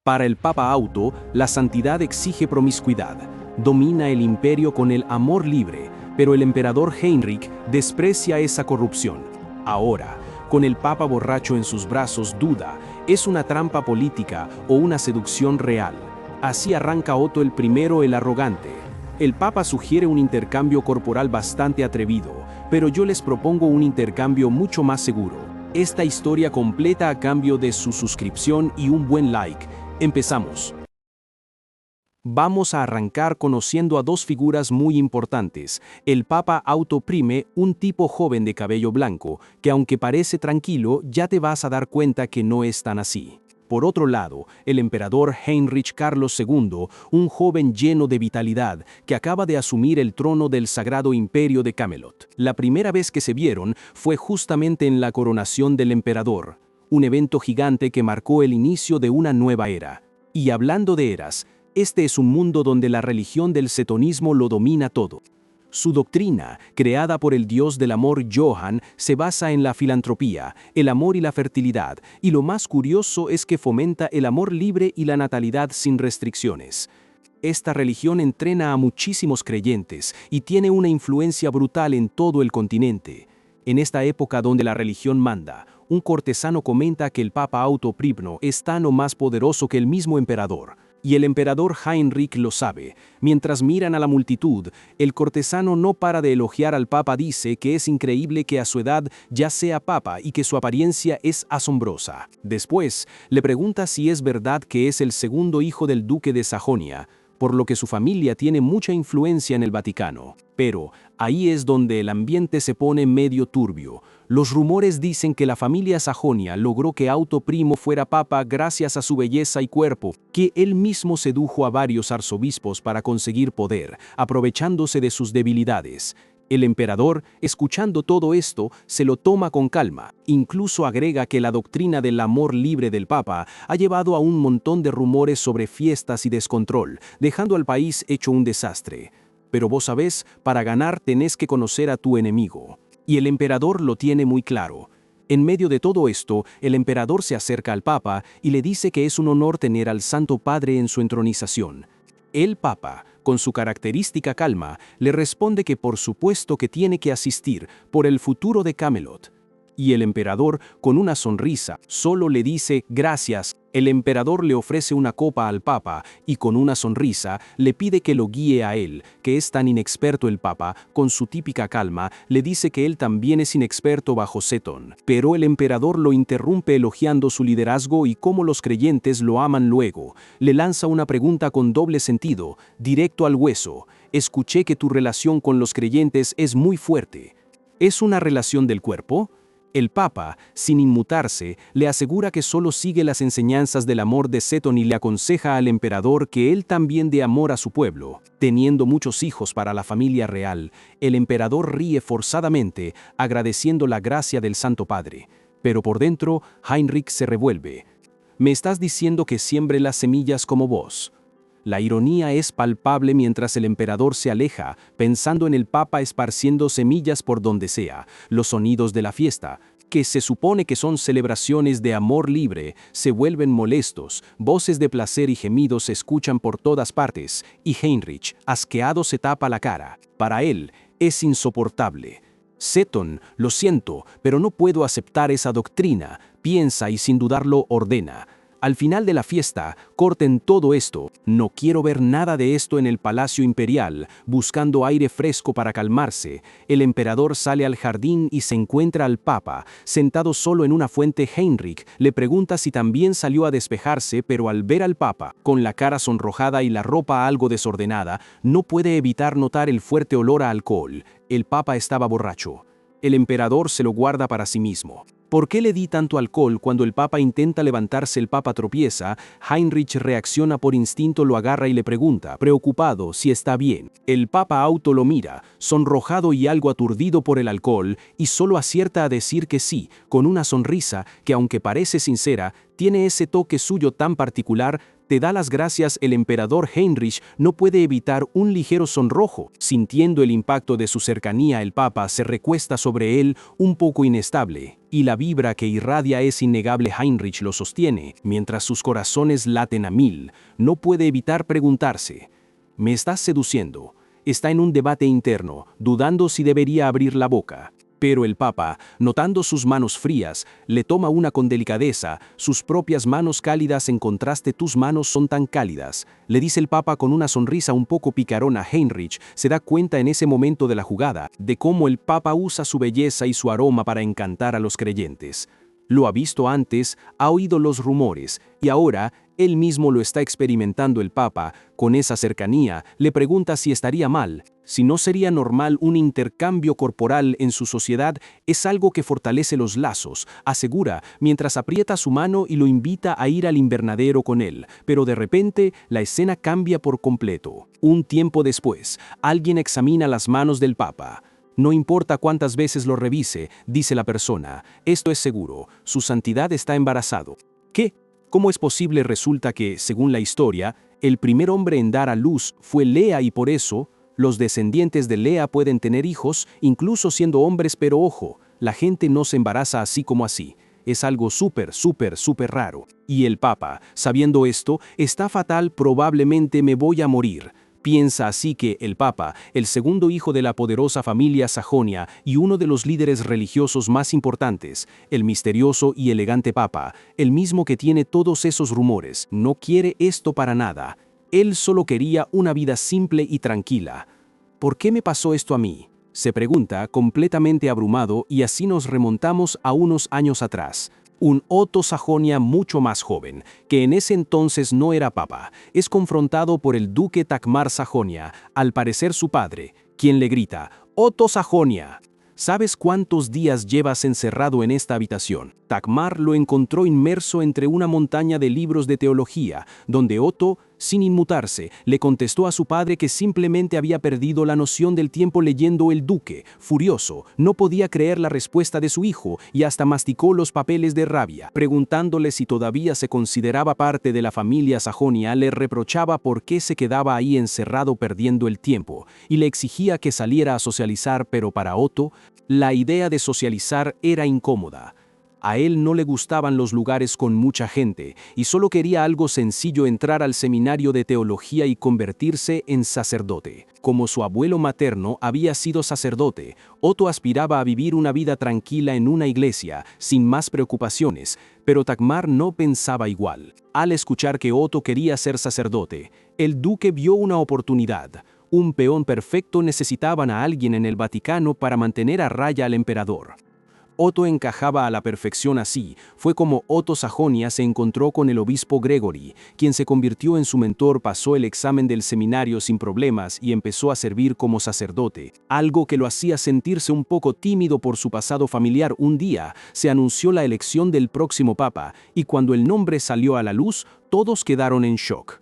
Para el Papa Auto, la santidad exige promiscuidad. Domina el imperio con el amor libre, pero el emperador Heinrich desprecia esa corrupción. Ahora, con el Papa borracho en sus brazos, duda, ¿es una trampa política o una seducción real? Así arranca Otto I el arrogante. El Papa sugiere un intercambio corporal bastante atrevido, pero yo les propongo un intercambio mucho más seguro. Esta historia completa a cambio de su suscripción y un buen like. Empezamos. Vamos a arrancar conociendo a dos figuras muy importantes. El Papa Auto I, un tipo joven de cabello blanco, que aunque parece tranquilo, ya te vas a dar cuenta que no es tan así. Por otro lado, el emperador Heinrich Carlos II, un joven lleno de vitalidad, que acaba de asumir el trono del Sagrado Imperio de Camelot. La primera vez que se vieron fue justamente en la coronación del emperador, un evento gigante que marcó el inicio de una nueva era. Y hablando de eras, este es un mundo donde la religión del setonismo lo domina todo. Su doctrina, creada por el dios del amor Johann, se basa en la filantropía, el amor y la fertilidad, y lo más curioso es que fomenta el amor libre y la natalidad sin restricciones. Esta religión entrena a muchísimos creyentes y tiene una influencia brutal en todo el continente. En esta época donde la religión manda, un cortesano comenta que el Papa Auto I es tan o más poderoso que el mismo emperador. Y el emperador Heinrich lo sabe. Mientras miran a la multitud, el cortesano no para de elogiar al Papa. Dice que es increíble que a su edad ya sea Papa y que su apariencia es asombrosa. Después, le pregunta si es verdad que es el segundo hijo del duque de Sajonia, por lo que su familia tiene mucha influencia en el Vaticano. Pero ahí es donde el ambiente se pone medio turbio. Los rumores dicen que la familia Sajonia logró que Auto I fuera papa gracias a su belleza y cuerpo, que él mismo sedujo a varios arzobispos para conseguir poder, aprovechándose de sus debilidades. El emperador, escuchando todo esto, se lo toma con calma. Incluso agrega que la doctrina del amor libre del Papa ha llevado a un montón de rumores sobre fiestas y descontrol, dejando al país hecho un desastre. Pero vos sabés, para ganar tenés que conocer a tu enemigo. Y el emperador lo tiene muy claro. En medio de todo esto, el emperador se acerca al Papa y le dice que es un honor tener al Santo Padre en su entronización. El Papa, con su característica calma, le responde que por supuesto que tiene que asistir por el futuro de Camelot. Y el emperador, con una sonrisa, solo le dice gracias. El emperador le ofrece una copa al Papa y con una sonrisa le pide que lo guíe a él, que es tan inexperto. El Papa, con su típica calma, le dice que él también es inexperto bajo Seton. Pero el emperador lo interrumpe elogiando su liderazgo y cómo los creyentes lo aman luego. Le lanza una pregunta con doble sentido, directo al hueso. Escuché que tu relación con los creyentes es muy fuerte. ¿Es una relación del cuerpo? El Papa, sin inmutarse, le asegura que solo sigue las enseñanzas del amor de Seton y le aconseja al emperador que él también dé amor a su pueblo. Teniendo muchos hijos para la familia real, el emperador ríe forzadamente, agradeciendo la gracia del Santo Padre. Pero por dentro, Heinrich se revuelve. «Me estás diciendo que siembre las semillas como vos». La ironía es palpable mientras el emperador se aleja, pensando en el Papa esparciendo semillas por donde sea. Los sonidos de la fiesta, que se supone que son celebraciones de amor libre, se vuelven molestos, voces de placer y gemidos se escuchan por todas partes, y Heinrich, asqueado, se tapa la cara. Para él, es insoportable. Seton, lo siento, pero no puedo aceptar esa doctrina, piensa y sin dudarlo ordena. Al final de la fiesta, corten todo esto. No quiero ver nada de esto en el Palacio Imperial. Buscando aire fresco para calmarse, el emperador sale al jardín y se encuentra al Papa, sentado solo en una fuente. Heinrich le pregunta si también salió a despejarse, pero al ver al Papa, con la cara sonrojada y la ropa algo desordenada, no puede evitar notar el fuerte olor a alcohol. El Papa estaba borracho. El emperador se lo guarda para sí mismo. ¿Por qué le di tanto alcohol? Cuando el Papa intenta levantarse, el Papa tropieza. Heinrich reacciona por instinto, lo agarra y le pregunta, preocupado, si está bien. El Papa Auto lo mira, sonrojado y algo aturdido por el alcohol, y solo acierta a decir que sí, con una sonrisa que, aunque parece sincera, tiene ese toque suyo tan particular. Te da las gracias. El emperador Heinrich no puede evitar un ligero sonrojo. Sintiendo el impacto de su cercanía, el Papa se recuesta sobre él, un poco inestable. Y la vibra que irradia ese innegable Heinrich lo sostiene, mientras sus corazones laten a mil. No puede evitar preguntarse: ¿me estás seduciendo? Está en un debate interno, dudando si debería abrir la boca. Pero el Papa, notando sus manos frías, le toma una con delicadeza, sus propias manos cálidas en contraste tus manos son tan cálidas. Le dice el Papa con una sonrisa un poco picarona. Heinrich se da cuenta en ese momento de la jugada, de cómo el Papa usa su belleza y su aroma para encantar a los creyentes. Lo ha visto antes, ha oído los rumores, y ahora él mismo lo está experimentando. El Papa, con esa cercanía, le pregunta si estaría mal, si no sería normal un intercambio corporal en su sociedad. Es algo que fortalece los lazos, asegura, mientras aprieta su mano y lo invita a ir al invernadero con él. Pero de repente, la escena cambia por completo. Un tiempo después, alguien examina las manos del Papa. No importa cuántas veces lo revise, dice la persona, esto es seguro, su santidad está embarazado. ¿Qué? ¿Cómo es posible? Resulta que, según la historia, el primer hombre en dar a luz fue Lea y por eso, los descendientes de Lea pueden tener hijos, incluso siendo hombres. Pero ojo, la gente no se embaraza así como así. Es algo súper raro. Y el Papa, sabiendo esto, está fatal. Probablemente me voy a morir. Piensa así que el Papa, el segundo hijo de la poderosa familia Sajonia y uno de los líderes religiosos más importantes, el misterioso y elegante Papa, el mismo que tiene todos esos rumores, no quiere esto para nada. Él solo quería una vida simple y tranquila. ¿Por qué me pasó esto a mí?, se pregunta, completamente abrumado, y así nos remontamos a unos años atrás. Un Otto Sajonia mucho más joven, que en ese entonces no era papa, es confrontado por el duque Takmar Sajonia, al parecer su padre, quien le grita: «Otto Sajonia, ¿sabes cuántos días llevas encerrado en esta habitación?». Takmar lo encontró inmerso entre una montaña de libros de teología, donde Otto, sin inmutarse, le contestó a su padre que simplemente había perdido la noción del tiempo leyendo. El duque, furioso, no podía creer la respuesta de su hijo y hasta masticó los papeles de rabia. Preguntándole si todavía se consideraba parte de la familia Sajonia, le reprochaba por qué se quedaba ahí encerrado perdiendo el tiempo, y le exigía que saliera a socializar. Pero para Otto, la idea de socializar era incómoda. A él no le gustaban los lugares con mucha gente y solo quería algo sencillo: entrar al seminario de teología y convertirse en sacerdote. Como su abuelo materno había sido sacerdote, Otto aspiraba a vivir una vida tranquila en una iglesia, sin más preocupaciones, pero Takmar no pensaba igual. Al escuchar que Otto quería ser sacerdote, el duque vio una oportunidad. Un peón perfecto. Necesitaban a alguien en el Vaticano para mantener a raya al emperador. Otto encajaba a la perfección. Así fue como Otto Sajonia se encontró con el obispo Gregory, quien se convirtió en su mentor. Pasó el examen del seminario sin problemas y empezó a servir como sacerdote, algo que lo hacía sentirse un poco tímido por su pasado familiar. Un día se anunció la elección del próximo papa, y cuando el nombre salió a la luz, todos quedaron en shock.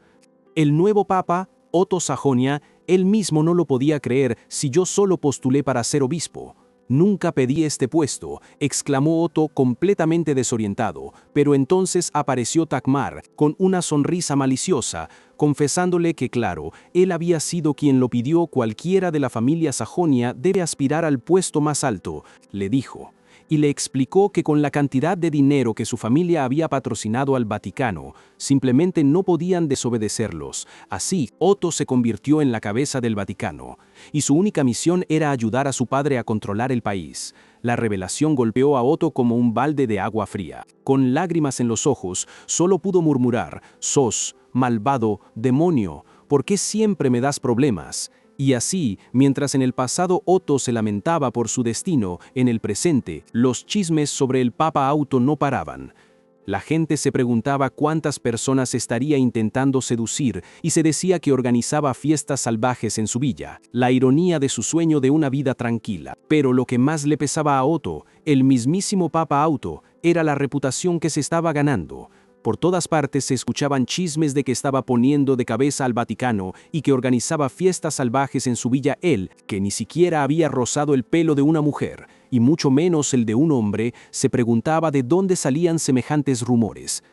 El nuevo papa, Otto Sajonia, él mismo no lo podía creer. «Si yo solo postulé para ser obispo. Nunca pedí este puesto», exclamó Otto completamente desorientado. Pero entonces apareció Takmar, con una sonrisa maliciosa, confesándole que claro, él había sido quien lo pidió. «Cualquiera de la familia Sajonia debe aspirar al puesto más alto», le dijo. Y le explicó que con la cantidad de dinero que su familia había patrocinado al Vaticano, simplemente no podían desobedecerlos. Así, Otto se convirtió en la cabeza del Vaticano, y su única misión era ayudar a su padre a controlar el país. La revelación golpeó a Otto como un balde de agua fría. Con lágrimas en los ojos, solo pudo murmurar: «Sos, malvado, demonio, ¿por qué siempre me das problemas?». Y así, mientras en el pasado Otto se lamentaba por su destino, en el presente, los chismes sobre el Papa Otto no paraban. La gente se preguntaba cuántas personas estaría intentando seducir y se decía que organizaba fiestas salvajes en su villa, la ironía de su sueño de una vida tranquila. Pero lo que más le pesaba a Otto, el mismísimo Papa Otto, era la reputación que se estaba ganando. Por todas partes se escuchaban chismes de que estaba poniendo de cabeza al Vaticano y que organizaba fiestas salvajes en su villa. Él, que ni siquiera había rozado el pelo de una mujer, y mucho menos el de un hombre, se preguntaba de dónde salían semejantes rumores.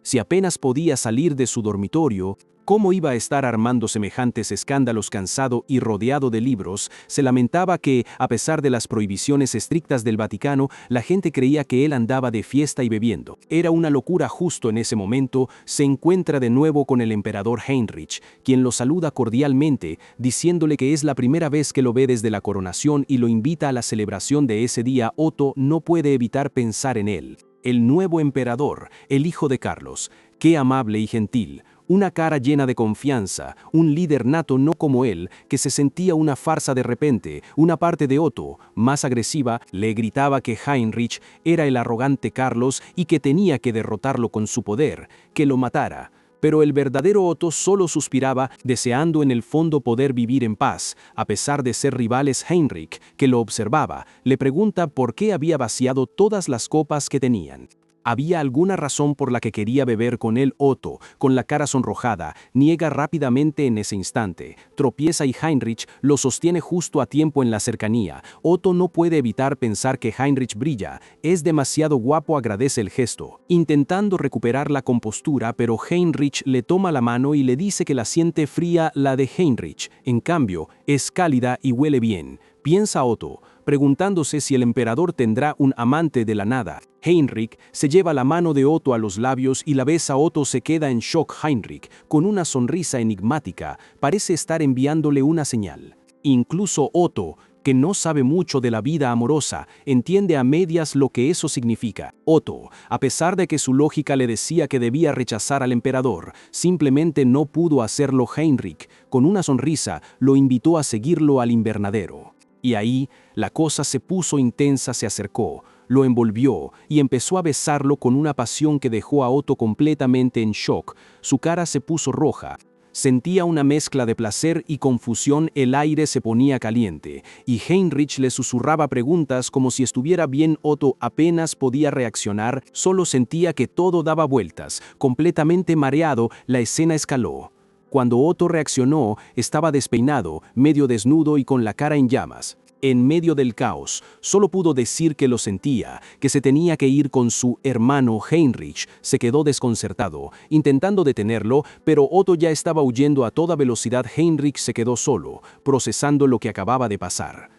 Si apenas podía salir de su dormitorio, ¿cómo iba a estar armando semejantes escándalos cansado y rodeado de libros? Se lamentaba que, a pesar de las prohibiciones estrictas del Vaticano, la gente creía que él andaba de fiesta y bebiendo. Era una locura. Justo en ese momento, se encuentra de nuevo con el emperador Heinrich, quien lo saluda cordialmente, diciéndole que es la primera vez que lo ve desde la coronación y lo invita a la celebración de ese día. Otto no puede evitar pensar en él. El nuevo emperador, el hijo de Carlos, qué amable y gentil, una cara llena de confianza, un líder nato no como él, que se sentía una farsa de repente. Una parte de Otto, más agresiva, le gritaba que Heinrich era el arrogante Carlos y que tenía que derrotarlo con su poder, que lo matara. Pero el verdadero Otto solo suspiraba, deseando en el fondo poder vivir en paz. A pesar de ser rivales, Heinrich, que lo observaba, le pregunta por qué había vaciado todas las copas que tenían. ¿Había alguna razón por la que quería beber con él? Otto, con la cara sonrojada, niega rápidamente en ese instante. Tropieza y Heinrich lo sostiene justo a tiempo en la cercanía. Otto no puede evitar pensar que Heinrich brilla. Es demasiado guapo. Agradece el gesto, intentando recuperar la compostura, pero Heinrich le toma la mano y le dice que la siente fría. La de Heinrich, en cambio, es cálida y huele bien. Piensa Otto, preguntándose si el emperador tendrá un amante de la nada. Heinrich se lleva la mano de Otto a los labios y la besa. Otto se queda en shock. Heinrich, con una sonrisa enigmática, parece estar enviándole una señal. Incluso Otto, que no sabe mucho de la vida amorosa, entiende a medias lo que eso significa. Otto, a pesar de que su lógica le decía que debía rechazar al emperador, simplemente no pudo hacerlo. Heinrich, con una sonrisa, lo invitó a seguirlo al invernadero. Y ahí, la cosa se puso intensa. Se acercó, lo envolvió y empezó a besarlo con una pasión que dejó a Otto completamente en shock. Su cara se puso roja. Sentía una mezcla de placer y confusión. El aire se ponía caliente, y Heinrich le susurraba preguntas como si estuviera bien. Otto apenas podía reaccionar, solo sentía que todo daba vueltas. Completamente mareado, la escena escaló. Cuando Otto reaccionó, estaba despeinado, medio desnudo y con la cara en llamas. En medio del caos, solo pudo decir que lo sentía, que se tenía que ir con su hermano. Heinrich se quedó desconcertado, intentando detenerlo, pero Otto ya estaba huyendo a toda velocidad. Heinrich se quedó solo, procesando lo que acababa de pasar.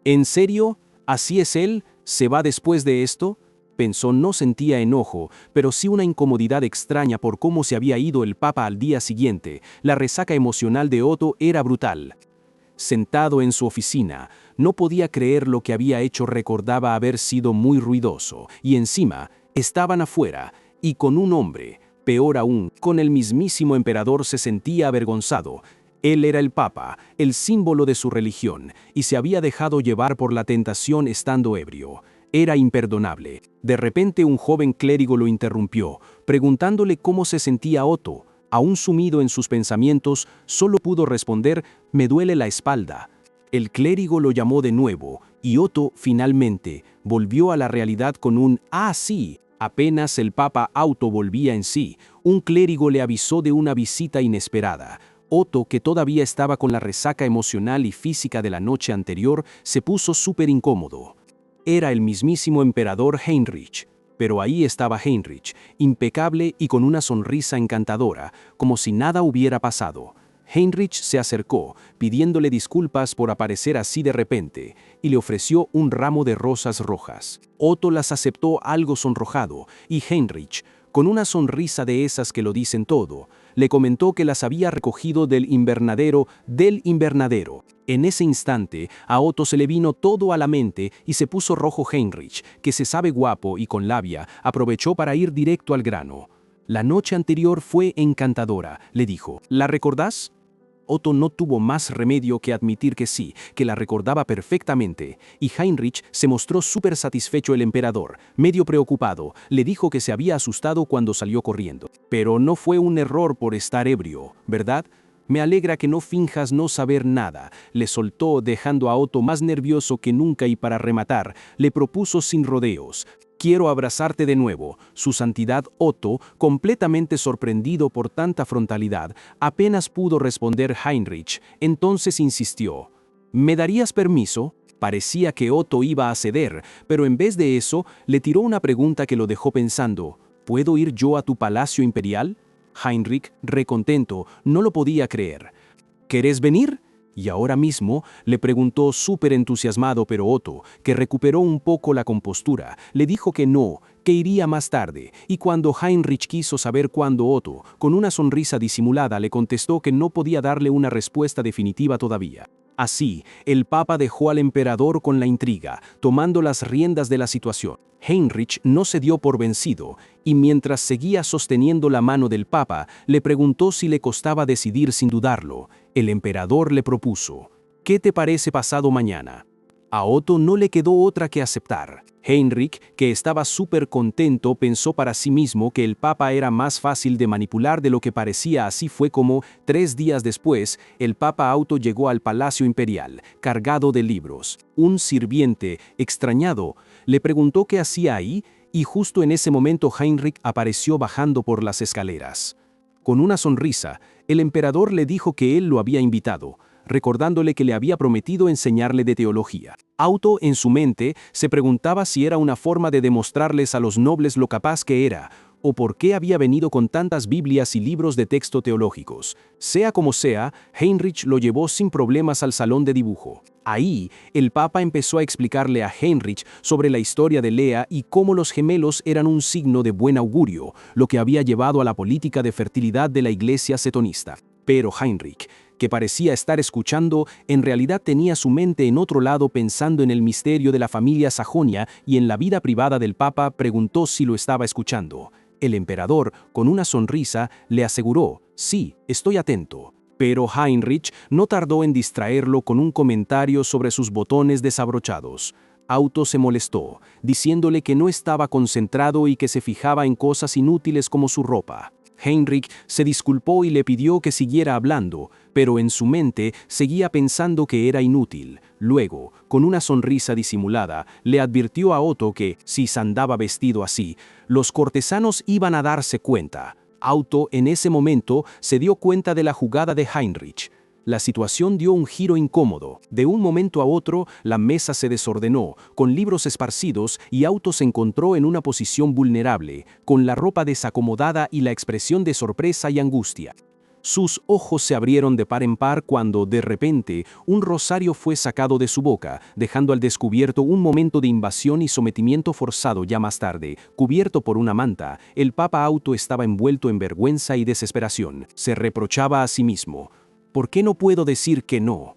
¿En serio? ¿Así es él? ¿Se va después de esto? Pensó. No sentía enojo, pero sí una incomodidad extraña por cómo se había ido el Papa al día siguiente. La resaca emocional de Otto era brutal. Sentado en su oficina, no podía creer lo que había hecho. Recordaba haber sido muy ruidoso, y encima, estaban afuera, y con un hombre, peor aún, con el mismísimo emperador. Se sentía avergonzado. Él era el Papa, el símbolo de su religión, y se había dejado llevar por la tentación estando ebrio. Era imperdonable. De repente un joven clérigo lo interrumpió, preguntándole cómo se sentía Otto. Aún sumido en sus pensamientos, solo pudo responder: «Me duele la espalda». El clérigo lo llamó de nuevo, y Otto, finalmente, volvió a la realidad con un «Ah, sí». Apenas el Papa Otto volvía en sí, un clérigo le avisó de una visita inesperada. Otto, que todavía estaba con la resaca emocional y física de la noche anterior, se puso súper incómodo. Era el mismísimo emperador Heinrich. Pero ahí estaba Heinrich, impecable y con una sonrisa encantadora, como si nada hubiera pasado. Heinrich se acercó, pidiéndole disculpas por aparecer así de repente, y le ofreció un ramo de rosas rojas. Otto las aceptó algo sonrojado, y Heinrich, con una sonrisa de esas que lo dicen todo, le comentó que las había recogido del invernadero. En ese instante, a Otto se le vino todo a la mente y se puso rojo. Heinrich, que se sabe guapo y con labia, aprovechó para ir directo al grano. «La noche anterior fue encantadora», le dijo. «¿La recordás?». Otto no tuvo más remedio que admitir que sí, que la recordaba perfectamente, y Heinrich se mostró súper satisfecho. El emperador, medio preocupado, le dijo que se había asustado cuando salió corriendo. «Pero no fue un error por estar ebrio, ¿verdad? Me alegra que no finjas no saber nada», le soltó, dejando a Otto más nervioso que nunca, y para rematar, le propuso sin rodeos: «Quiero abrazarte de nuevo, su santidad». Otto, completamente sorprendido por tanta frontalidad, apenas pudo responder. Heinrich entonces insistió: «¿Me darías permiso?». Parecía que Otto iba a ceder, pero en vez de eso, le tiró una pregunta que lo dejó pensando: ¿puedo ir yo a tu palacio imperial? Heinrich, recontento, no lo podía creer. ¿Querés venir? Y ahora mismo, le preguntó súper entusiasmado, pero Otto, que recuperó un poco la compostura, le dijo que no, que iría más tarde, y cuando Heinrich quiso saber cuándo, Otto, con una sonrisa disimulada, le contestó que no podía darle una respuesta definitiva todavía. Así, el Papa dejó al emperador con la intriga, tomando las riendas de la situación. Heinrich no se dio por vencido, y mientras seguía sosteniendo la mano del Papa, le preguntó si le costaba decidir sin dudarlo. El emperador le propuso: ¿qué te parece pasado mañana? A Otto no le quedó otra que aceptar. Heinrich, que estaba súper contento, pensó para sí mismo que el Papa era más fácil de manipular de lo que parecía. Así fue como, 3 días después, el Papa Otto llegó al Palacio Imperial, cargado de libros. Un sirviente, extrañado, le preguntó qué hacía ahí, y justo en ese momento Heinrich apareció bajando por las escaleras. Con una sonrisa, el emperador le dijo que él lo había invitado, recordándole que le había prometido enseñarle de teología. Otto, en su mente, se preguntaba si era una forma de demostrarles a los nobles lo capaz que era, o por qué había venido con tantas Biblias y libros de texto teológicos. Sea como sea, Heinrich lo llevó sin problemas al salón de dibujo. Ahí, el Papa empezó a explicarle a Heinrich sobre la historia de Lea y cómo los gemelos eran un signo de buen augurio, lo que había llevado a la política de fertilidad de la Iglesia cetonista. Pero Heinrich, que parecía estar escuchando, en realidad tenía su mente en otro lado, pensando en el misterio de la familia Sajonia y en la vida privada del Papa. Preguntó si lo estaba escuchando. El emperador, con una sonrisa, le aseguró: sí, estoy atento. Pero Heinrich no tardó en distraerlo con un comentario sobre sus botones desabrochados. Otto se molestó, diciéndole que no estaba concentrado y que se fijaba en cosas inútiles como su ropa. Heinrich se disculpó y le pidió que siguiera hablando, pero en su mente seguía pensando que era inútil. Luego, con una sonrisa disimulada, le advirtió a Otto que, si andaba vestido así, los cortesanos iban a darse cuenta. Otto, en ese momento, se dio cuenta de la jugada de Heinrich. La situación dio un giro incómodo. De un momento a otro, la mesa se desordenó, con libros esparcidos, y Otto se encontró en una posición vulnerable, con la ropa desacomodada y la expresión de sorpresa y angustia. Sus ojos se abrieron de par en par cuando, de repente, un rosario fue sacado de su boca, dejando al descubierto un momento de invasión y sometimiento forzado. Ya más tarde, cubierto por una manta, el Papa Otto estaba envuelto en vergüenza y desesperación. Se reprochaba a sí mismo: ¿por qué no puedo decir que no?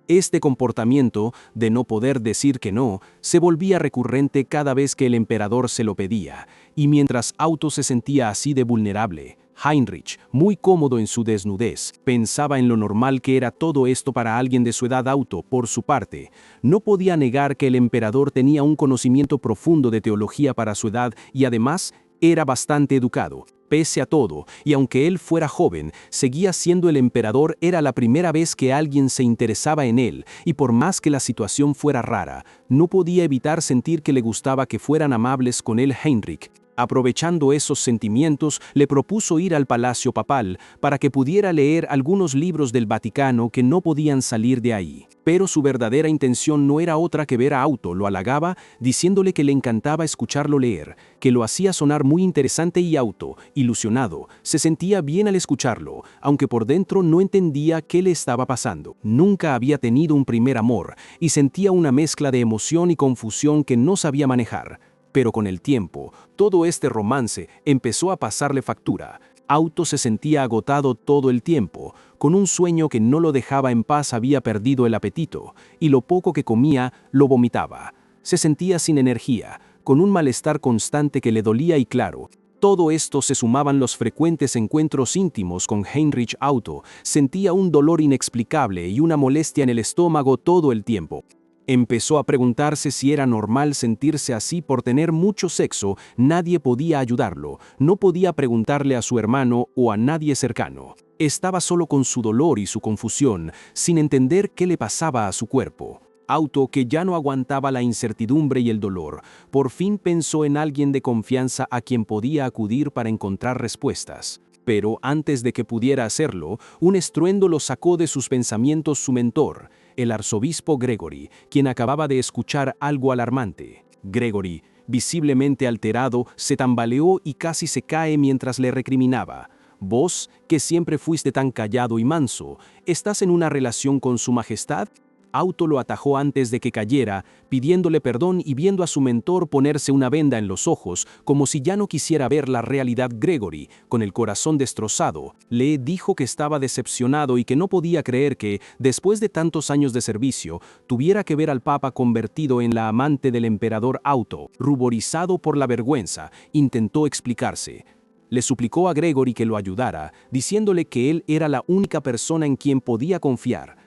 Este comportamiento, de no poder decir que no, se volvía recurrente cada vez que el emperador se lo pedía, y mientras Otto se sentía así de vulnerable, Heinrich, muy cómodo en su desnudez, pensaba en lo normal que era todo esto para alguien de su edad. Otto, por su parte, no podía negar que el emperador tenía un conocimiento profundo de teología para su edad y además era bastante educado. Pese a todo, y aunque él fuera joven, seguía siendo el emperador. Era la primera vez que alguien se interesaba en él, y por más que la situación fuera rara, no podía evitar sentir que le gustaba que fueran amables con él. Heinrich, aprovechando esos sentimientos, le propuso ir al Palacio Papal para que pudiera leer algunos libros del Vaticano que no podían salir de ahí. Pero su verdadera intención no era otra que ver a Otto. Lo halagaba, diciéndole que le encantaba escucharlo leer, que lo hacía sonar muy interesante, y Otto, ilusionado, se sentía bien al escucharlo, aunque por dentro no entendía qué le estaba pasando. Nunca había tenido un primer amor, y sentía una mezcla de emoción y confusión que no sabía manejar. Pero con el tiempo, todo este romance empezó a pasarle factura. Otto se sentía agotado todo el tiempo, con un sueño que no lo dejaba en paz. Había perdido el apetito, y lo poco que comía lo vomitaba. Se sentía sin energía, con un malestar constante que le dolía, y claro, todo esto se sumaban los frecuentes encuentros íntimos con Heinrich. Otto sentía un dolor inexplicable y una molestia en el estómago todo el tiempo. Empezó a preguntarse si era normal sentirse así por tener mucho sexo. Nadie podía ayudarlo, no podía preguntarle a su hermano o a nadie cercano. Estaba solo con su dolor y su confusión, sin entender qué le pasaba a su cuerpo. Otto, que ya no aguantaba la incertidumbre y el dolor, por fin pensó en alguien de confianza a quien podía acudir para encontrar respuestas. Pero antes de que pudiera hacerlo, un estruendo lo sacó de sus pensamientos. Su mentor, el arzobispo Gregory, quien acababa de escuchar algo alarmante. Gregory, Visiblemente alterado, se tambaleó y casi se cae mientras le recriminaba. «Vos, que siempre fuiste tan callado y manso, ¿estás en una relación con su majestad?». Auto lo atajó antes de que cayera, pidiéndole perdón y viendo a su mentor ponerse una venda en los ojos, como si ya no quisiera ver la realidad. Gregory, con el corazón destrozado, le dijo que estaba decepcionado y que no podía creer que, después de tantos años de servicio, tuviera que ver al Papa convertido en la amante del emperador. Auto, ruborizado por la vergüenza, intentó explicarse. Le suplicó a Gregory que lo ayudara, diciéndole que él era la única persona en quien podía confiar.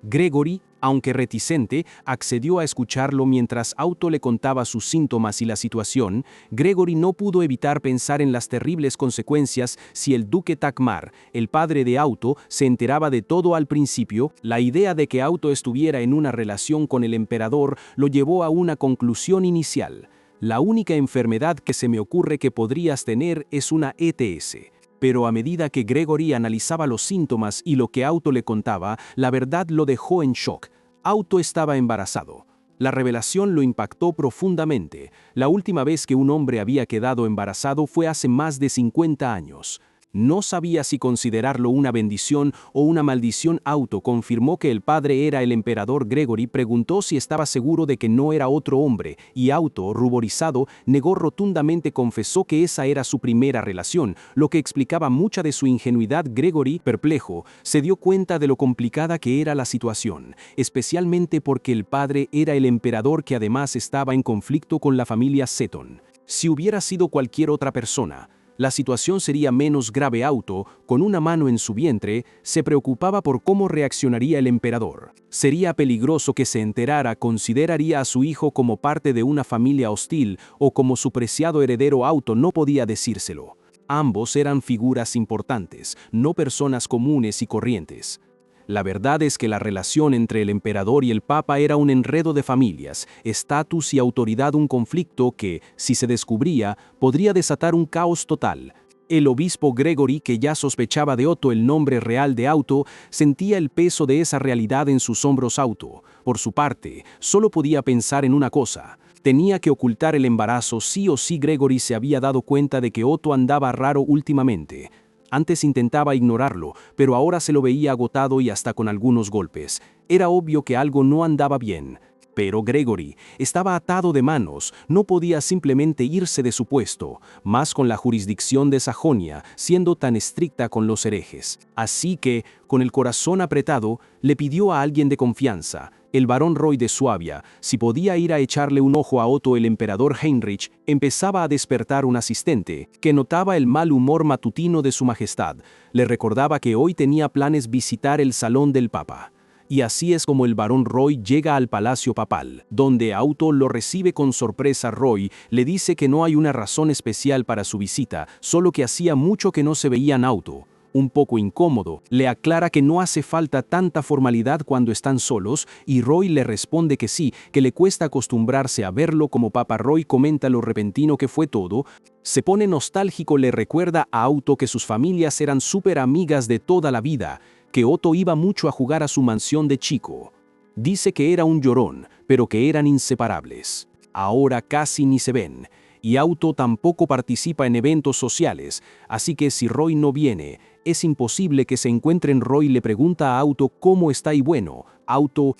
Gregory, aunque reticente, accedió a escucharlo mientras Auto le contaba sus síntomas y la situación. Gregory no pudo evitar pensar en las terribles consecuencias si el duque Takmar, el padre de Auto, se enteraba de todo al principio. La idea de que Auto estuviera en una relación con el emperador lo llevó a una conclusión inicial. La única enfermedad que se me ocurre que podrías tener es una ETS. Pero a medida que Gregory analizaba los síntomas y lo que Auto le contaba, la verdad lo dejó en shock. Auto estaba embarazado. La revelación lo impactó profundamente. La última vez que un hombre había quedado embarazado fue hace más de 50 años. No sabía si considerarlo una bendición o una maldición. Auto confirmó que el padre era el emperador. Gregory preguntó si estaba seguro de que no era otro hombre, y Auto, ruborizado, negó rotundamente. Confesó que esa era su primera relación, lo que explicaba mucha de su ingenuidad. Gregory, perplejo, se dio cuenta de lo complicada que era la situación, especialmente porque el padre era el emperador, que además estaba en conflicto con la familia Seton. Si hubiera sido cualquier otra persona, la situación sería menos grave. Auto, con una mano en su vientre, se preocupaba por cómo reaccionaría el emperador. Sería peligroso que se enterara. Consideraría a su hijo como parte de una familia hostil o como su preciado heredero. Auto no podía decírselo. Ambos eran figuras importantes, no personas comunes y corrientes. La verdad es que la relación entre el emperador y el papa era un enredo de familias, estatus y autoridad, un conflicto que, si se descubría, podría desatar un caos total. El obispo Gregory, que ya sospechaba de Otto el nombre real de Auto, sentía el peso de esa realidad en sus hombros. Auto, por su parte, solo podía pensar en una cosa: tenía que ocultar el embarazo sí o sí. Gregory se había dado cuenta de que Otto andaba raro últimamente. Antes intentaba ignorarlo, pero ahora se lo veía agotado y hasta con algunos golpes. Era obvio que algo no andaba bien. Pero Gregory estaba atado de manos, no podía simplemente irse de su puesto, más con la jurisdicción de Sajonia siendo tan estricta con los herejes. Así que, con el corazón apretado, le pidió a alguien de confianza, el barón Roy de Suabia, si podía ir a echarle un ojo a Otto. El emperador Heinrich empezaba a despertar. Un asistente, que notaba el mal humor matutino de su majestad, le recordaba que hoy tenía planes visitar el salón del papa. Y así es como el barón Roy llega al palacio papal, donde Auto lo recibe con sorpresa. Roy le dice que no hay una razón especial para su visita, solo que hacía mucho que no se veían. Auto, un poco incómodo, le aclara que no hace falta tanta formalidad cuando están solos, y Roy le responde que sí, que le cuesta acostumbrarse a verlo como papa. Roy comenta lo repentino que fue todo, se pone nostálgico, le recuerda a Auto que sus familias eran súper amigas de toda la vida, que Otto iba mucho a jugar a su mansión de chico. Dice que era un llorón, pero que eran inseparables. Ahora casi ni se ven, y Auto tampoco participa en eventos sociales, así que si Roy no viene, es imposible que se encuentren. Roy le pregunta a Auto cómo está y bueno, Auto,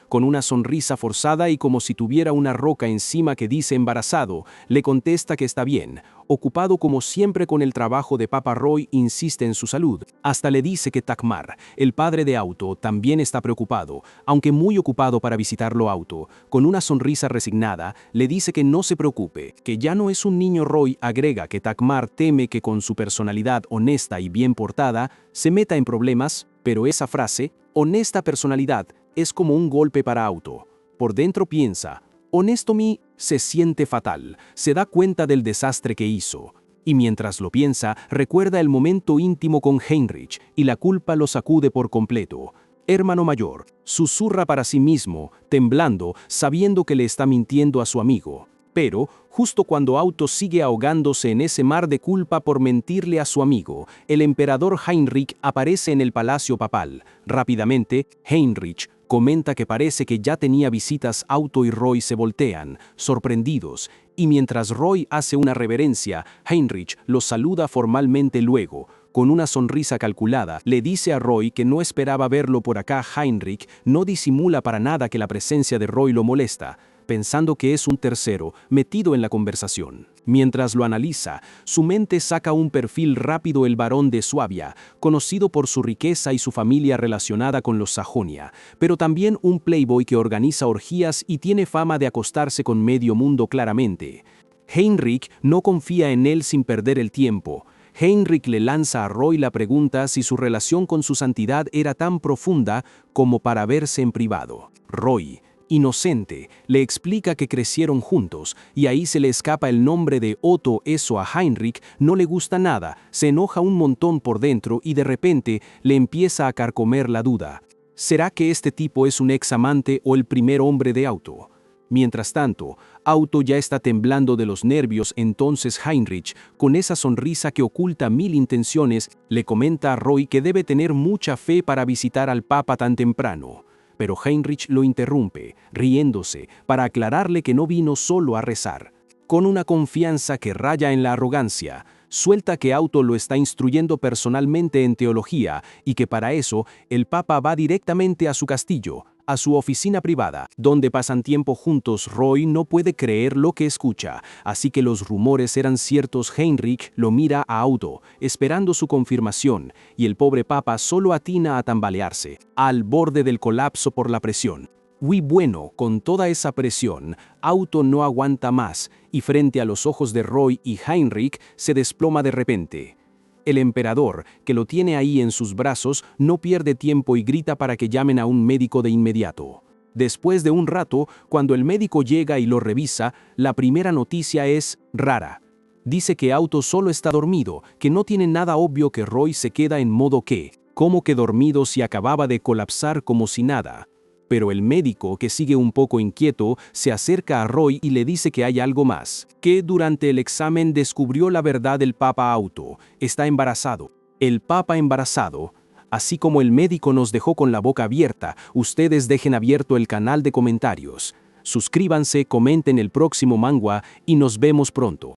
con una sonrisa forzada y como si tuviera una roca encima que dice embarazado, le contesta que está bien, ocupado como siempre con el trabajo de papa. Roy insiste en su salud, hasta le dice que Takmar, el padre de Auto, también está preocupado, aunque muy ocupado para visitarlo. Auto, con una sonrisa resignada, le dice que no se preocupe, que ya no es un niño. Roy agrega que Takmar teme que con su personalidad honesta y bien portada, se meta en problemas, pero esa frase, honesta personalidad, es como un golpe para Auto. Por dentro piensa, honesto mí, se siente fatal, se da cuenta del desastre que hizo. Y mientras lo piensa, recuerda el momento íntimo con Heinrich, y la culpa lo sacude por completo. Hermano mayor, susurra para sí mismo, temblando, sabiendo que le está mintiendo a su amigo. Pero, justo cuando Auto sigue ahogándose en ese mar de culpa por mentirle a su amigo, el emperador Heinrich aparece en el palacio papal. Rápidamente, Heinrich, Comenta que parece que ya tenía visitas. Auto y Roy se voltean, sorprendidos, y mientras Roy hace una reverencia, Heinrich los saluda formalmente luego. Con una sonrisa calculada, le dice a Roy que no esperaba verlo por acá. Heinrich no disimula para nada que la presencia de Roy lo molesta, pensando que es un tercero metido en la conversación. Mientras lo analiza, su mente saca un perfil rápido: el barón de Suabia, conocido por su riqueza y su familia relacionada con los Sajonia, pero también un playboy que organiza orgías y tiene fama de acostarse con medio mundo claramente. Heinrich no confía en él sin perder el tiempo. Heinrich le lanza a Roy la pregunta si su relación con su santidad era tan profunda como para verse en privado. Roy, inocente, le explica que crecieron juntos, y ahí se le escapa el nombre de Otto. Eso a Heinrich no le gusta nada, se enoja un montón por dentro y de repente le empieza a carcomer la duda. ¿Será que este tipo es un ex amante o el primer hombre de Auto? Mientras tanto, Auto ya está temblando de los nervios. Entonces Heinrich, con esa sonrisa que oculta mil intenciones, le comenta a Roy que debe tener mucha fe para visitar al Papa tan temprano. Pero Heinrich lo interrumpe, riéndose, para aclararle que no vino solo a rezar. Con una confianza que raya en la arrogancia, suelta que Auto lo está instruyendo personalmente en teología y que para eso el Papa va directamente a su castillo, a su oficina privada, donde pasan tiempo juntos. Roy no puede creer lo que escucha, así que los rumores eran ciertos. Heinrich lo mira a Auto, esperando su confirmación, y el pobre Papa solo atina a tambalearse, al borde del colapso por la presión. Muy bueno, con toda esa presión, Auto no aguanta más, y frente a los ojos de Roy y Heinrich se desploma de repente. El emperador, que lo tiene ahí en sus brazos, no pierde tiempo y grita para que llamen a un médico de inmediato. Después de un rato, cuando el médico llega y lo revisa, la primera noticia es rara. Dice que Auto solo está dormido, que no tiene nada obvio. Que Roy se queda en modo ¿qué? ¿Cómo que dormido si acababa de colapsar como si nada? Pero el médico, que sigue un poco inquieto, se acerca a Roy y le dice que hay algo más, que durante el examen descubrió la verdad. El Papa Auto está embarazado. El Papa embarazado. Así como el médico nos dejó con la boca abierta, ustedes dejen abierto el canal de comentarios. Suscríbanse, comenten el próximo manga y nos vemos pronto.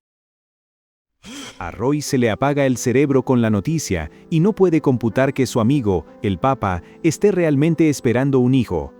A Roy se le apaga el cerebro con la noticia y no puede computar que su amigo, el Papa, esté realmente esperando un hijo.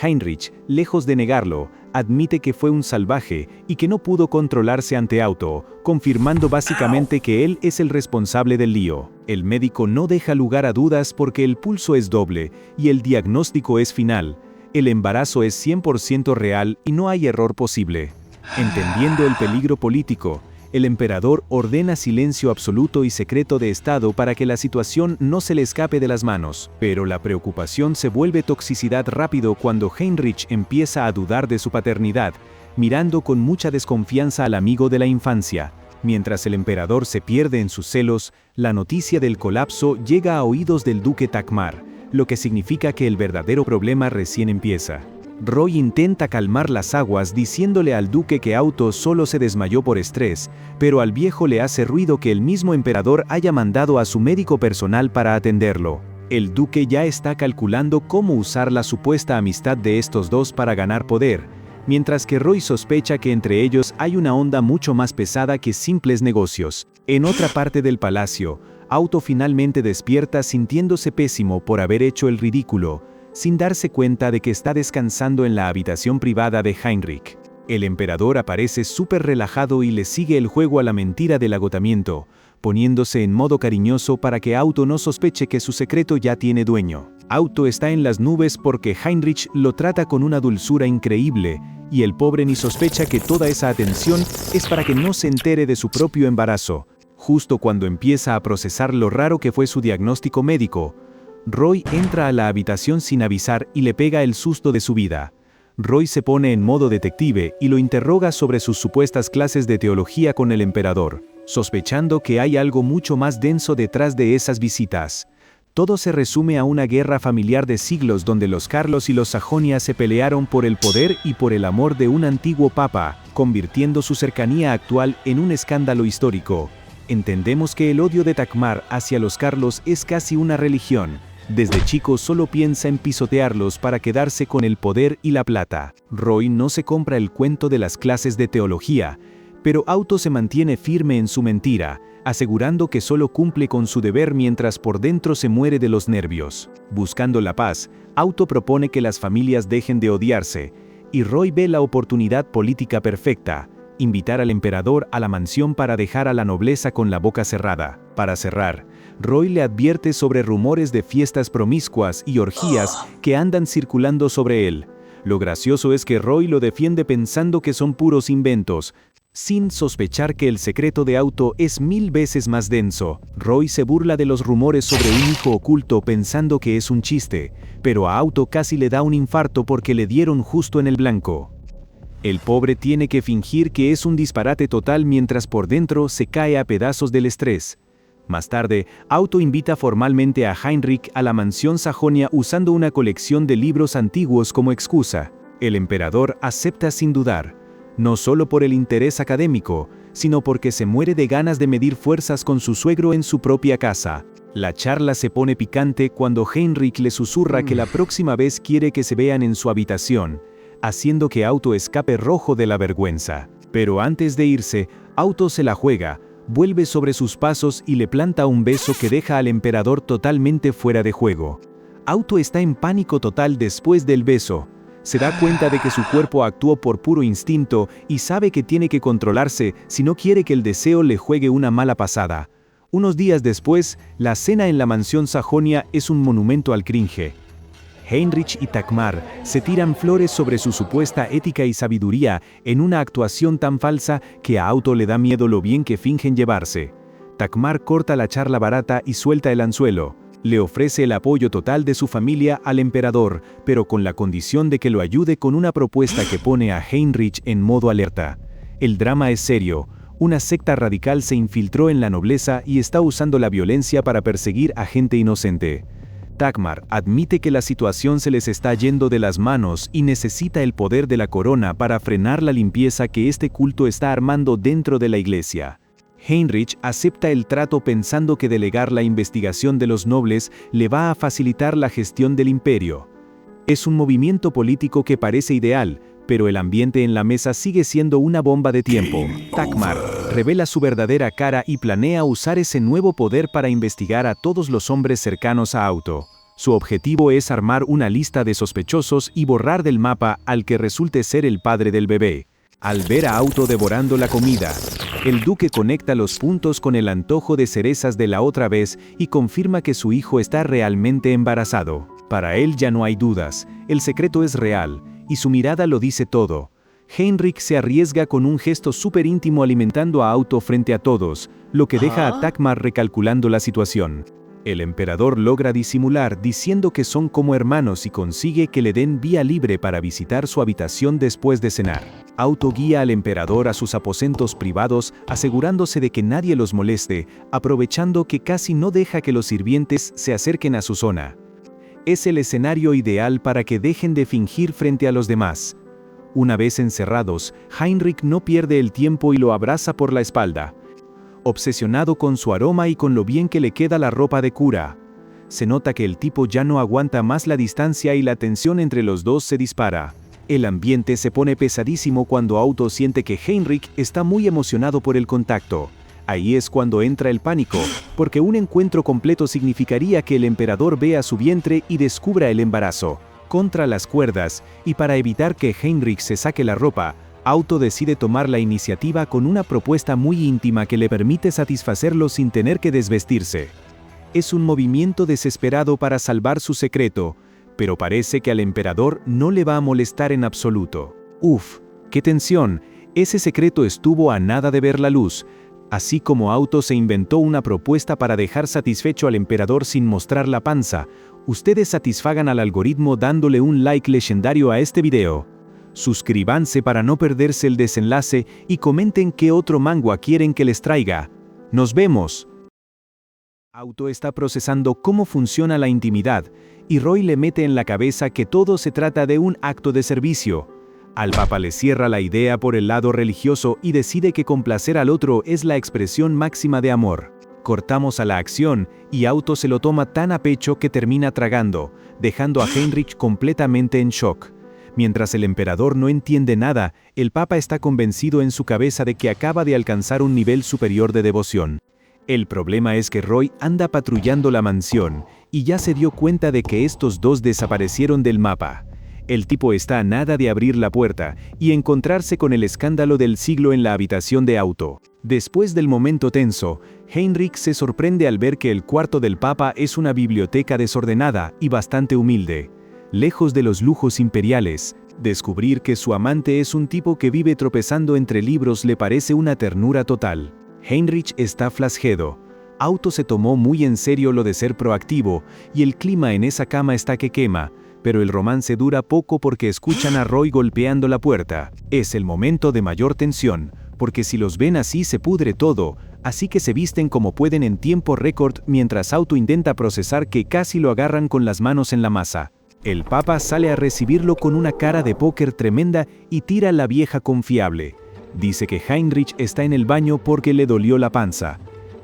Heinrich, lejos de negarlo, admite que fue un salvaje y que no pudo controlarse ante Auto, confirmando básicamente que él es el responsable del lío. El médico no deja lugar a dudas porque el pulso es doble y el diagnóstico es final. El embarazo es 100% real y no hay error posible. Entendiendo el peligro político, el emperador ordena silencio absoluto y secreto de Estado para que la situación no se le escape de las manos. Pero la preocupación se vuelve toxicidad rápido cuando Heinrich empieza a dudar de su paternidad, mirando con mucha desconfianza al amigo de la infancia. Mientras el emperador se pierde en sus celos, la noticia del colapso llega a oídos del duque Takmar, lo que significa que el verdadero problema recién empieza. Roy intenta calmar las aguas diciéndole al duque que Auto solo se desmayó por estrés, pero al viejo le hace ruido que el mismo emperador haya mandado a su médico personal para atenderlo. El duque ya está calculando cómo usar la supuesta amistad de estos dos para ganar poder, mientras que Roy sospecha que entre ellos hay una onda mucho más pesada que simples negocios. En otra parte del palacio, Auto finalmente despierta sintiéndose pésimo por haber hecho el ridículo, sin darse cuenta de que está descansando en la habitación privada de Heinrich. El emperador aparece súper relajado y le sigue el juego a la mentira del agotamiento, poniéndose en modo cariñoso para que Auto no sospeche que su secreto ya tiene dueño. Auto está en las nubes porque Heinrich lo trata con una dulzura increíble, y el pobre ni sospecha que toda esa atención es para que no se entere de su propio embarazo. Justo cuando empieza a procesar lo raro que fue su diagnóstico médico, Roy entra a la habitación sin avisar y le pega el susto de su vida. Roy se pone en modo detective y lo interroga sobre sus supuestas clases de teología con el emperador, sospechando que hay algo mucho más denso detrás de esas visitas. Todo se resume a una guerra familiar de siglos donde los Carlos y los Sajonia se pelearon por el poder y por el amor de un antiguo papa, convirtiendo su cercanía actual en un escándalo histórico. Entendemos que el odio de Takmar hacia los Carlos es casi una religión, Desde chico solo piensa en pisotearlos para quedarse con el poder y la plata. Roy no se compra el cuento de las clases de teología, pero Auto se mantiene firme en su mentira, asegurando que solo cumple con su deber mientras por dentro se muere de los nervios. Buscando la paz, Auto propone que las familias dejen de odiarse, y Roy ve la oportunidad política perfecta: invitar al emperador a la mansión para dejar a la nobleza con la boca cerrada. Para cerrar, Roy le advierte sobre rumores de fiestas promiscuas y orgías que andan circulando sobre él. Lo gracioso es que Roy lo defiende pensando que son puros inventos, sin sospechar que el secreto de Auto es 1000 veces más denso. Roy se burla de los rumores sobre un hijo oculto pensando que es un chiste, pero a Auto casi le da un infarto porque le dieron justo en el blanco. El pobre tiene que fingir que es un disparate total mientras por dentro se cae a pedazos del estrés. Más tarde, Auto invita formalmente a Heinrich a la mansión Sajonia usando una colección de libros antiguos como excusa. El emperador acepta sin dudar, no solo por el interés académico, sino porque se muere de ganas de medir fuerzas con su suegro en su propia casa. La charla se pone picante cuando Heinrich le susurra que la próxima vez quiere que se vean en su habitación, haciendo que Auto escape rojo de la vergüenza. Pero antes de irse, Auto se la juega, vuelve sobre sus pasos y le planta un beso que deja al emperador totalmente fuera de juego. Auto está en pánico total después del beso. Se da cuenta de que su cuerpo actuó por puro instinto y sabe que tiene que controlarse si no quiere que el deseo le juegue una mala pasada. Unos días después, la cena en la mansión Sajonia es un monumento al cringe. Heinrich y Takmar se tiran flores sobre su supuesta ética y sabiduría en una actuación tan falsa que a Auto le da miedo lo bien que fingen llevarse. Takmar corta la charla barata y suelta el anzuelo. Le ofrece el apoyo total de su familia al emperador, pero con la condición de que lo ayude con una propuesta que pone a Heinrich en modo alerta. El drama es serio. Una secta radical se infiltró en la nobleza y está usando la violencia para perseguir a gente inocente. Takmar admite que la situación se les está yendo de las manos y necesita el poder de la corona para frenar la limpieza que este culto está armando dentro de la iglesia. Heinrich acepta el trato pensando que delegar la investigación de los nobles le va a facilitar la gestión del imperio. Es un movimiento político que parece ideal, pero el ambiente en la mesa sigue siendo una bomba de tiempo. Takmar revela su verdadera cara y planea usar ese nuevo poder para investigar a todos los hombres cercanos a Auto. Su objetivo es armar una lista de sospechosos y borrar del mapa al que resulte ser el padre del bebé. Al ver a Auto devorando la comida, el duque conecta los puntos con el antojo de cerezas de la otra vez y confirma que su hijo está realmente embarazado. Para él ya no hay dudas, el secreto es real, y su mirada lo dice todo. Heinrich se arriesga con un gesto súper íntimo alimentando a Auto frente a todos, lo que deja a Takmar recalculando la situación. El emperador logra disimular diciendo que son como hermanos y consigue que le den vía libre para visitar su habitación después de cenar. Auto guía al emperador a sus aposentos privados, asegurándose de que nadie los moleste, aprovechando que casi no deja que los sirvientes se acerquen a su zona. Es el escenario ideal para que dejen de fingir frente a los demás. Una vez encerrados, Heinrich no pierde el tiempo y lo abraza por la espalda, obsesionado con su aroma y con lo bien que le queda la ropa de cura. Se nota que el tipo ya no aguanta más la distancia y la tensión entre los dos se dispara. El ambiente se pone pesadísimo cuando Auto siente que Heinrich está muy emocionado por el contacto. Ahí es cuando entra el pánico, porque un encuentro completo significaría que el emperador vea su vientre y descubra el embarazo. Contra las cuerdas, y para evitar que Heinrich se saque la ropa, Auto decide tomar la iniciativa con una propuesta muy íntima que le permite satisfacerlo sin tener que desvestirse. Es un movimiento desesperado para salvar su secreto, pero parece que al emperador no le va a molestar en absoluto. ¡Uf! ¡Qué tensión! Ese secreto estuvo a nada de ver la luz. Así como Auto se inventó una propuesta para dejar satisfecho al emperador sin mostrar la panza, ustedes satisfagan al algoritmo dándole un like legendario a este video. Suscríbanse para no perderse el desenlace y comenten qué otro manga quieren que les traiga. ¡Nos vemos! Auto está procesando cómo funciona la intimidad, y Roy le mete en la cabeza que todo se trata de un acto de servicio. Al Papa le cierra la idea por el lado religioso y decide que complacer al otro es la expresión máxima de amor. Cortamos a la acción y Auto se lo toma tan a pecho que termina tragando, dejando a Heinrich completamente en shock. Mientras el emperador no entiende nada, el papa está convencido en su cabeza de que acaba de alcanzar un nivel superior de devoción. El problema es que Roy anda patrullando la mansión y ya se dio cuenta de que estos dos desaparecieron del mapa. El tipo está a nada de abrir la puerta y encontrarse con el escándalo del siglo en la habitación de Auto. Después del momento tenso, Heinrich se sorprende al ver que el cuarto del papa es una biblioteca desordenada y bastante humilde. Lejos de los lujos imperiales, descubrir que su amante es un tipo que vive tropezando entre libros le parece una ternura total. Heinrich está flasheado. Auto se tomó muy en serio lo de ser proactivo y el clima en esa cama está que quema, pero el romance dura poco porque escuchan a Roy golpeando la puerta. Es el momento de mayor tensión, porque si los ven así se pudre todo, así que se visten como pueden en tiempo récord mientras Auto intenta procesar que casi lo agarran con las manos en la masa. El papa sale a recibirlo con una cara de póker tremenda y tira a la vieja confiable. Dice que Heinrich está en el baño porque le dolió la panza.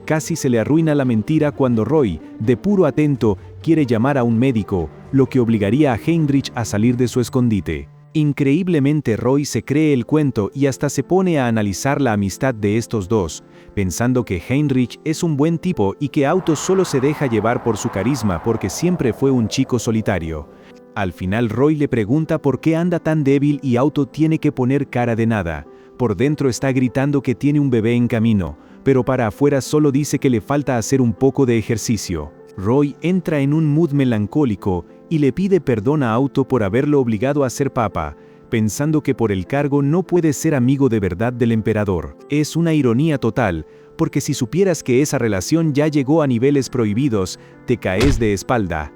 Casi se le arruina la mentira cuando Roy, de puro atento, quiere llamar a un médico, lo que obligaría a Heinrich a salir de su escondite. Increíblemente Roy se cree el cuento y hasta se pone a analizar la amistad de estos dos, pensando que Heinrich es un buen tipo y que Auto solo se deja llevar por su carisma porque siempre fue un chico solitario. Al final Roy le pregunta por qué anda tan débil y Auto tiene que poner cara de nada. Por dentro está gritando que tiene un bebé en camino, pero para afuera solo dice que le falta hacer un poco de ejercicio. Roy entra en un mood melancólico y le pide perdón a Auto por haberlo obligado a ser papa, pensando que por el cargo no puede ser amigo de verdad del emperador. Es una ironía total, porque si supieras que esa relación ya llegó a niveles prohibidos, te caes de espalda.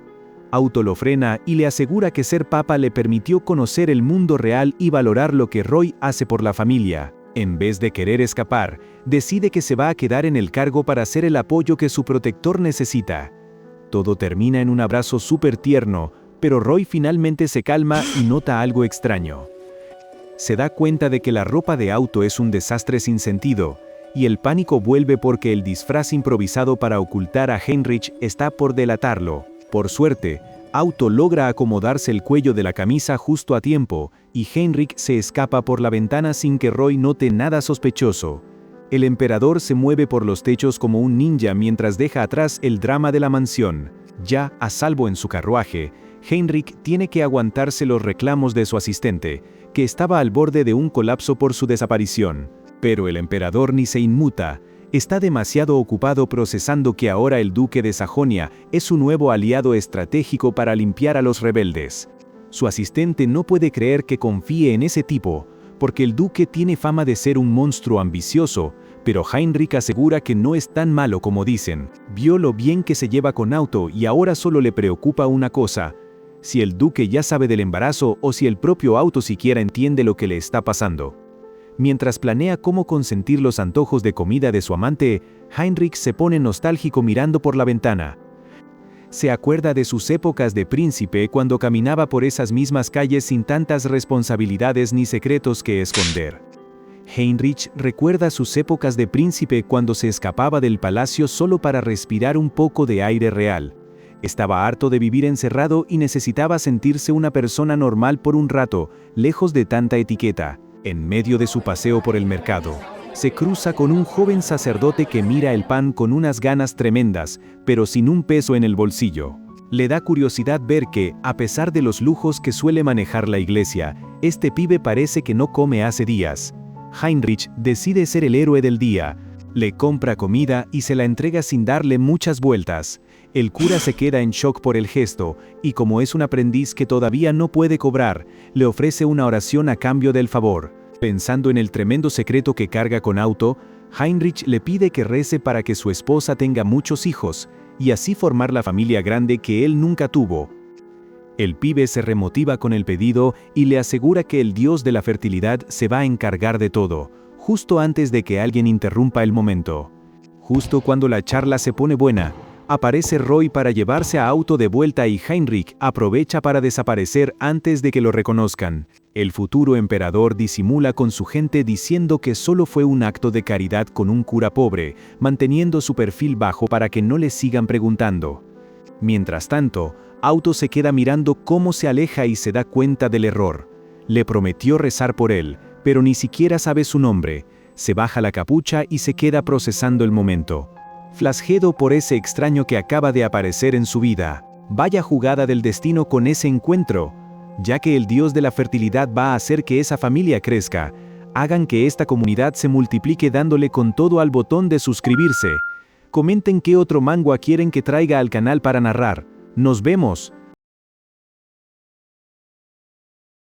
Auto lo frena y le asegura que ser papa le permitió conocer el mundo real y valorar lo que Roy hace por la familia. En vez de querer escapar, decide que se va a quedar en el cargo para ser el apoyo que su protector necesita. Todo termina en un abrazo súper tierno, pero Roy finalmente se calma y nota algo extraño. Se da cuenta de que la ropa de Auto es un desastre sin sentido, y el pánico vuelve porque el disfraz improvisado para ocultar a Heinrich está por delatarlo. Por suerte, Auto logra acomodarse el cuello de la camisa justo a tiempo, y Heinrich se escapa por la ventana sin que Roy note nada sospechoso. El emperador se mueve por los techos como un ninja mientras deja atrás el drama de la mansión. Ya a salvo en su carruaje, Heinrich tiene que aguantarse los reclamos de su asistente, que estaba al borde de un colapso por su desaparición. Pero el emperador ni se inmuta. Está demasiado ocupado procesando que ahora el duque de Sajonia es su nuevo aliado estratégico para limpiar a los rebeldes. Su asistente no puede creer que confíe en ese tipo, porque el duque tiene fama de ser un monstruo ambicioso, pero Heinrich asegura que no es tan malo como dicen. Vio lo bien que se lleva con Auto y ahora solo le preocupa una cosa: si el duque ya sabe del embarazo o si el propio Auto siquiera entiende lo que le está pasando. Mientras planea cómo consentir los antojos de comida de su amante, Heinrich se pone nostálgico mirando por la ventana. Se acuerda de sus épocas de príncipe cuando caminaba por esas mismas calles sin tantas responsabilidades ni secretos que esconder. Heinrich recuerda sus épocas de príncipe cuando se escapaba del palacio solo para respirar un poco de aire real. Estaba harto de vivir encerrado y necesitaba sentirse una persona normal por un rato, lejos de tanta etiqueta. En medio de su paseo por el mercado, se cruza con un joven sacerdote que mira el pan con unas ganas tremendas, pero sin un peso en el bolsillo. Le da curiosidad ver que, a pesar de los lujos que suele manejar la iglesia, este pibe parece que no come hace días. Heinrich decide ser el héroe del día. Le compra comida y se la entrega sin darle muchas vueltas. El cura se queda en shock por el gesto, y como es un aprendiz que todavía no puede cobrar, le ofrece una oración a cambio del favor. Pensando en el tremendo secreto que carga con Auto, Heinrich le pide que rece para que su esposa tenga muchos hijos, y así formar la familia grande que él nunca tuvo. El pibe se remotiva con el pedido y le asegura que el dios de la fertilidad se va a encargar de todo, justo antes de que alguien interrumpa el momento. Justo cuando la charla se pone buena, Aparece Roy para llevarse a Auto de vuelta y Heinrich aprovecha para desaparecer antes de que lo reconozcan. El futuro emperador disimula con su gente diciendo que solo fue un acto de caridad con un cura pobre, manteniendo su perfil bajo para que no le sigan preguntando. Mientras tanto, Auto se queda mirando cómo se aleja y se da cuenta del error. Le prometió rezar por él, pero ni siquiera sabe su nombre. Se baja la capucha y se queda procesando el momento. Flasheado por ese extraño que acaba de aparecer en su vida. Vaya jugada del destino con ese encuentro. Ya que el dios de la fertilidad va a hacer que esa familia crezca, hagan que esta comunidad se multiplique dándole con todo al botón de suscribirse. Comenten qué otro manga quieren que traiga al canal para narrar. Nos vemos.